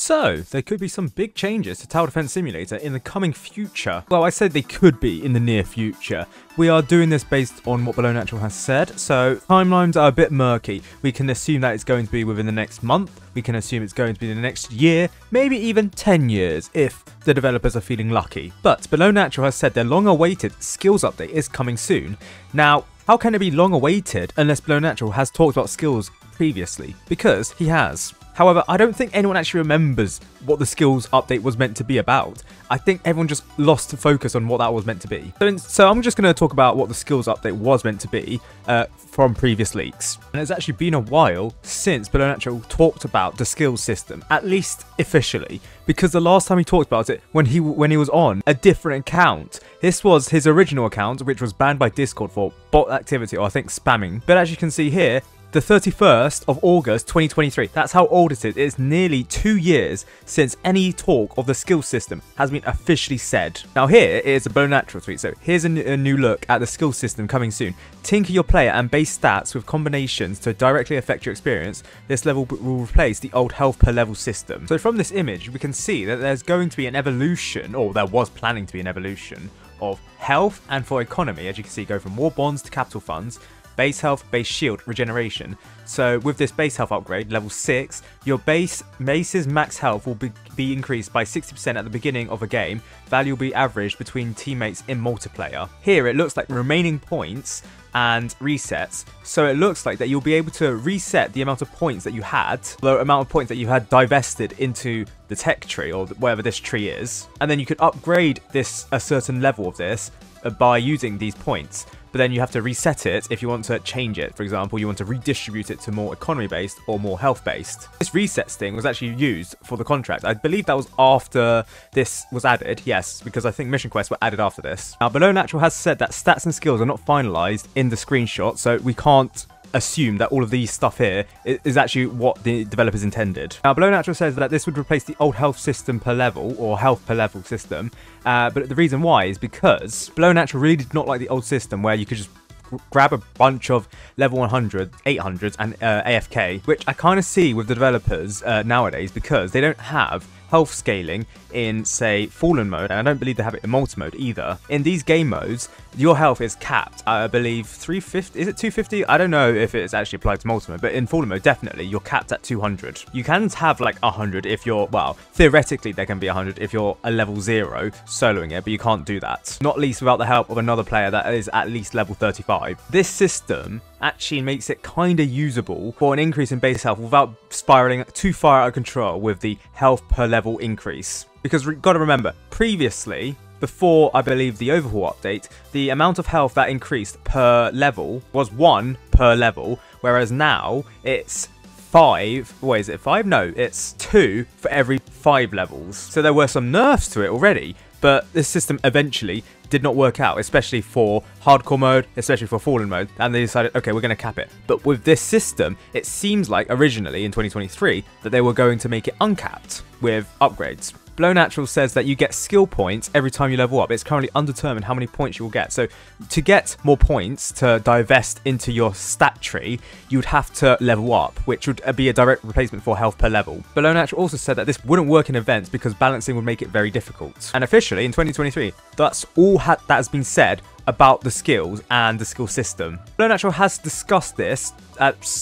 So, there could be some big changes to Tower Defense Simulator in the coming future. Well, I said they could be in the near future. We are doing this based on what Below Natural has said, so timelines are a bit murky. We can assume that it's going to be within the next month, we can assume it's going to be the next year, maybe even 10 years if the developers are feeling lucky. But Below Natural has said their long-awaited skills update is coming soon. Now, how can it be long-awaited unless Below Natural has talked about skills previously? Because he has. However, I don't think anyone actually remembers what the skills update was meant to be about. I think everyone just lost focus on what that was meant to be. So I'm just going to talk about what the skills update was meant to be from previous leaks. And it's actually been a while since Below Natural talked about the skills system, at least officially, because the last time he talked about it when he was on a different account. This was his original account, which was banned by Discord for bot activity, or I think spamming. But as you can see here, the 31st of August 2023, that's how old it is. It's nearly 2 years since any talk of the skills system has been officially said. Now here is a Below Natural tweet. So here's a new look at the skills system coming soon. Tinker your player and base stats with combinations to directly affect your experience. This level will replace the old health per level system. So from this image, we can see that there's going to be an evolution, or there was planning to be an evolution, of health and for economy. As you can see, go from war bonds to capital funds. Base health, base shield, regeneration. So with this base health upgrade, level 6, your base's max health will be increased by 60% at the beginning of a game. Value will be averaged between teammates in multiplayer. Here it looks like remaining points and resets. So it looks like that you'll be able to reset the amount of points that you had, the amount of points that you had divested into the tech tree or whatever this tree is. And then you could upgrade this a certain level of this by using these points. But then you have to reset it if you want to change it. For example, you want to redistribute it to more economy-based or more health-based. This resets thing was actually used for the contract. I believe that was after this was added. Yes, because I think mission quests were added after this. Now, Below Natural has said that stats and skills are not finalized in the screenshot, so we can't assume that all of these stuff here is actually what the developers intended. Now, Below Natural says that this would replace the old health system per level, or health per level system, but the reason why is because Below Natural really did not like the old system where you could just grab a bunch of level 100, 800s and AFK, which I kind of see with the developers nowadays because they don't have health scaling in, say, Fallen mode, and I don't believe they have it in multi-mode either. In these game modes, your health is capped, I believe 350, is it 250? I don't know if it's actually applied to multi-mode, but in Fallen mode, definitely, you're capped at 200. You can have like 100 if you're, well, theoretically there can be 100 if you're a level 0 soloing it, but you can't do that. Not least without the help of another player that is at least level 35. This system actually makes it kind of usable for an increase in base health without spiraling too far out of control with the health per level increase. Because gotta remember, previously, before I believe the overhaul update, the amount of health that increased per level was 1 per level, whereas now it's 5, what is it, 5? No, it's 2 for every 5 levels. So there were some nerfs to it already, but this system eventually did not work out, especially for hardcore mode, especially for Fallen mode, and they decided, okay, we're going to cap it. But with this system, it seems like originally in 2023 that they were going to make it uncapped with upgrades. Below Natural says that you get skill points every time you level up. It's currently undetermined how many points you will get. So to get more points to divest into your stat tree, you would have to level up, which would be a direct replacement for health per level. Below Natural also said that this wouldn't work in events because balancing would make it very difficult. And officially in 2023, that's all that has been said about the skills and the skill system. Below Natural has discussed this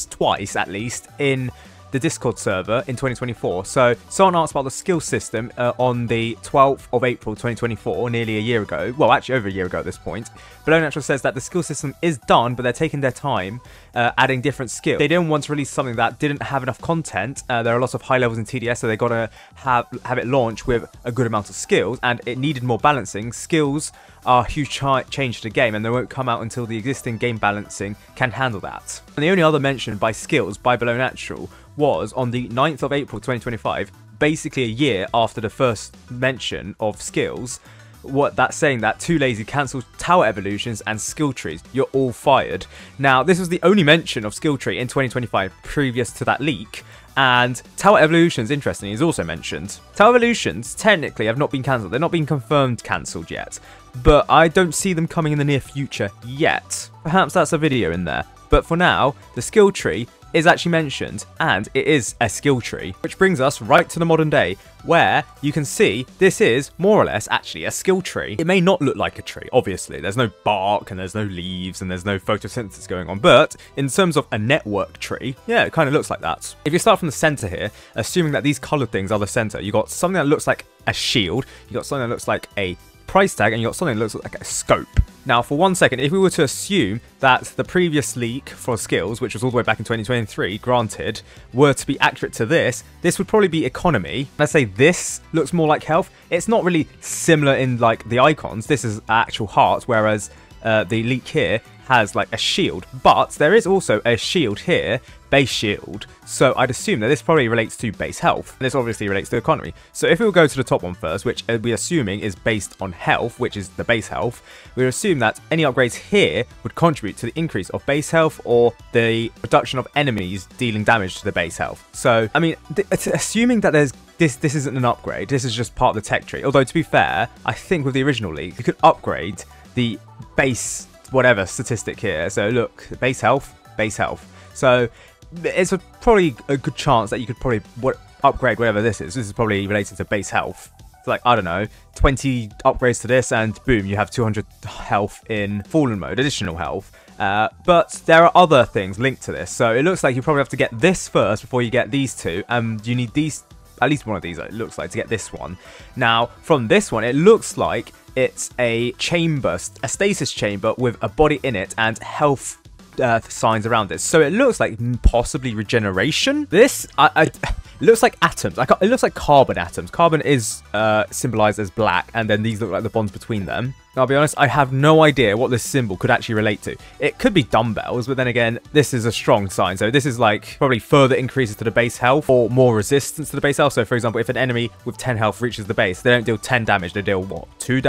twice at least in the Discord server in 2024. So someone asked about the skill system on the 12th of April 2024, nearly a year ago. Well, actually over a year ago at this point. Below Natural says that the skill system is done, but they're taking their time adding different skills. They didn't want to release something that didn't have enough content. There are lots of high levels in TDS, so they got to have it launch with a good amount of skills, and it needed more balancing. Skills are a huge change to the game, and they won't come out until the existing game balancing can handle that. And the only other mention by skills by Below Natural was on the 9th of April 2025, basically a year after the first mention of skills. What that's saying that Too Lazy cancelled tower evolutions and skill trees. You're all fired. Now, this was the only mention of skill tree in 2025 previous to that leak. And Tower Evolutions, interestingly, is also mentioned. Tower Evolutions, technically, have not been cancelled. They're not been confirmed cancelled yet. But I don't see them coming in the near future yet. Perhaps that's a video in there. But for now, the skill tree is actually mentioned, and it is a skill tree, which brings us right to the modern day, where you can see this is more or less actually a skill tree. It may not look like a tree, obviously. There's no bark and there's no leaves and there's no photosynthesis going on, but in terms of a network tree, yeah, it kind of looks like that. If you start from the center here, assuming that these colored things are the center, you got something that looks like a shield, you got something that looks like a price tag, and you got something that looks like a scope. Now, for 1 second, if we were to assume that the previous leak for skills, which was all the way back in 2023, granted, were to be accurate to this would probably be economy. Let's say this looks more like health. It's not really similar in like the icons. This is actual heart, whereas the leak here has like a shield, but there is also a shield here, base shield, so I'd assume that this probably relates to base health. This obviously relates to economy. So if we will go to the top one first, which we're assuming is based on health, which is the base health, we assume that any upgrades here would contribute to the increase of base health or the reduction of enemies dealing damage to the base health. So I mean, assuming that there's this isn't an upgrade, this is just part of the tech tree. Although to be fair, I think with the original league, you could upgrade the base whatever statistic here. So look, base health. So it's probably a good chance that you could probably upgrade whatever this is. This is probably related to base health. So like, I don't know, 20 upgrades to this and boom, you have 200 health in fallen mode, additional health. But there are other things linked to this. So it looks like you probably have to get this first before you get these two. You need these, at least one of these, it looks like, to get this one. Now, from this one, it looks like it's a chamber, a stasis chamber with a body in it and health signs around it. So it looks like possibly regeneration. This, it looks like atoms. It looks like carbon atoms. Carbon is symbolized as black, and then these look like the bonds between them. I'll be honest, I have no idea what this symbol could actually relate to. It could be dumbbells, but then again, this is a strong sign. So this is like probably further increases to the base health or more resistance to the base health. So for example, if an enemy with 10 health reaches the base, they don't deal 10 damage. They deal what? 2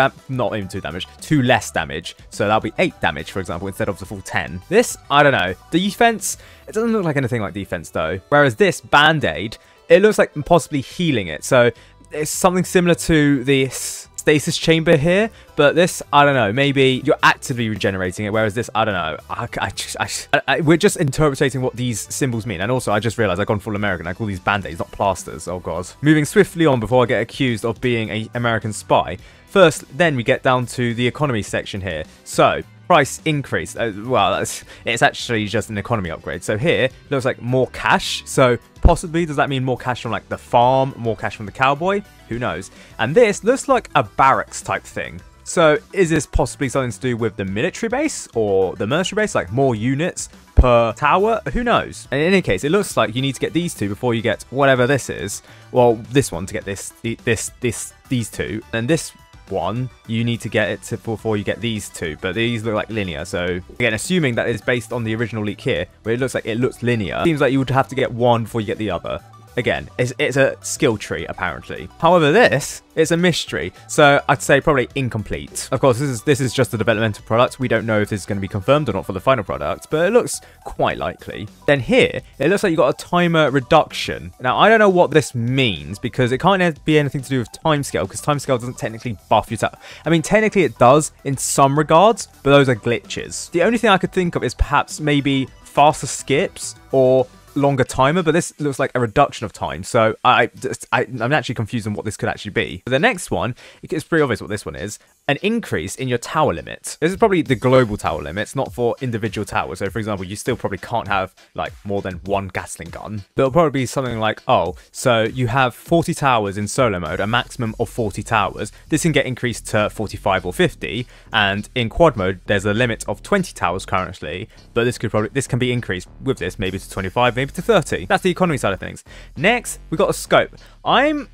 less damage. So that'll be 8 damage, for example, instead of the full 10. This, I don't know. The defense, it doesn't look like anything like defense though. Whereas this Band-Aid, it looks like possibly healing it. So it's something similar to this stasis chamber here, but this, I don't know, maybe you're actively regenerating it, whereas this, I don't know, we're just interpreting what these symbols mean. And also, I just realized I've gone full American. I call these band-aids, not plasters. Oh god. Moving swiftly on before I get accused of being an American spy. First, then we get down to the economy section here. So price increase, well, it's actually just an economy upgrade. So here looks like more cash, so possibly does that mean more cash from like the farm, more cash from the cowboy? Who knows? And this looks like a barracks type thing. So is this possibly something to do with the military base or the mercenary base, like more units per tower? Who knows? And in any case, it looks like you need to get these two before you get whatever this is. Well, this one to get these two, and this one you need to get it before you get these two, but these look like linear. So again, assuming that it's based on the original leak here, where it looks like it looks linear, seems like you would have to get one before you get the other. Again, it's a skill tree, apparently. However, this is a mystery, so I'd say probably incomplete. Of course, this is just a developmental product. We don't know if this is going to be confirmed or not for the final product, but it looks quite likely. Then here, it looks like you got a timer reduction. Now, I don't know what this means, because it can't be anything to do with timescale, because timescale doesn't technically buff your tower. I mean, technically it does in some regards, but those are glitches. The only thing I could think of is perhaps maybe faster skips or longer timer, but this looks like a reduction of time, so I'm actually confused on what this could actually be. The next one, it's pretty obvious what this one is. An increase in your tower limit. This is probably the global tower limit. It's not for individual towers. So for example, you still probably can't have like more than one Gatling gun. But it'll probably be something like, oh, so you have 40 towers in solo mode, a maximum of 40 towers. This can get increased to 45 or 50. And in quad mode, there's a limit of 20 towers currently, but this can be increased with this maybe to 25, maybe to 30. That's the economy side of things. Next, we got a scope. I'm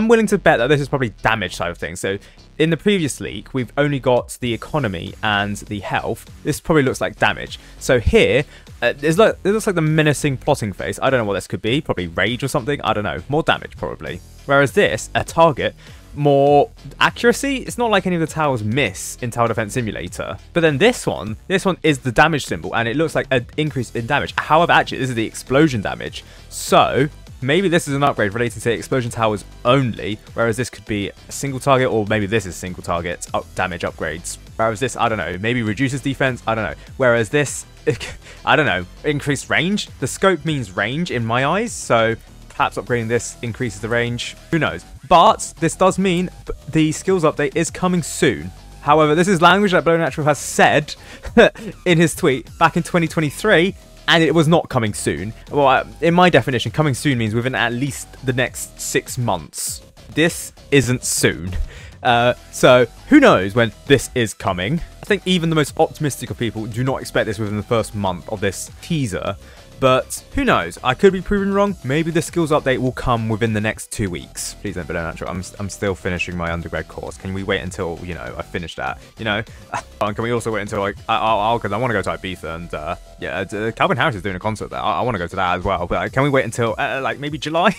willing to bet that this is probably damage side of things. So in the previous leak, we've only got the economy and the health. This probably looks like damage. So here, it looks like the menacing plotting face. I don't know what this could be. Probably rage or something. I don't know. More damage probably. Whereas this, a target, more accuracy. It's not like any of the towers miss in Tower Defense Simulator. But then this one is the damage symbol, and it looks like an increase in damage. However, actually, this is the explosion damage. So maybe this is an upgrade relating to explosion towers only, whereas this could be a single target, or maybe this is single target damage upgrades. Whereas this, I don't know, maybe reduces defense, I don't know. Whereas this, I don't know, increased range. The scope means range in my eyes, so perhaps upgrading this increases the range. Who knows? But this does mean the skills update is coming soon. However, this is language that Below Natural has said in his tweet back in 2023, and it was not coming soon. Well, in my definition, coming soon means within at least the next 6 months. This isn't soon. So who knows when this is coming. I think even the most optimistic of people do not expect this within the first month of this teaser. But who knows? I could be proven wrong. Maybe the skills update will come within the next 2 weeks. Please don't, Below Natural. I'm still finishing my undergrad course. Can we wait until, you know, I finish that? You know? And can we also wait until, like, because I want to go to Ibiza and, yeah, Calvin Harris is doing a concert there. I want to go to that as well. But can we wait until, like, maybe July?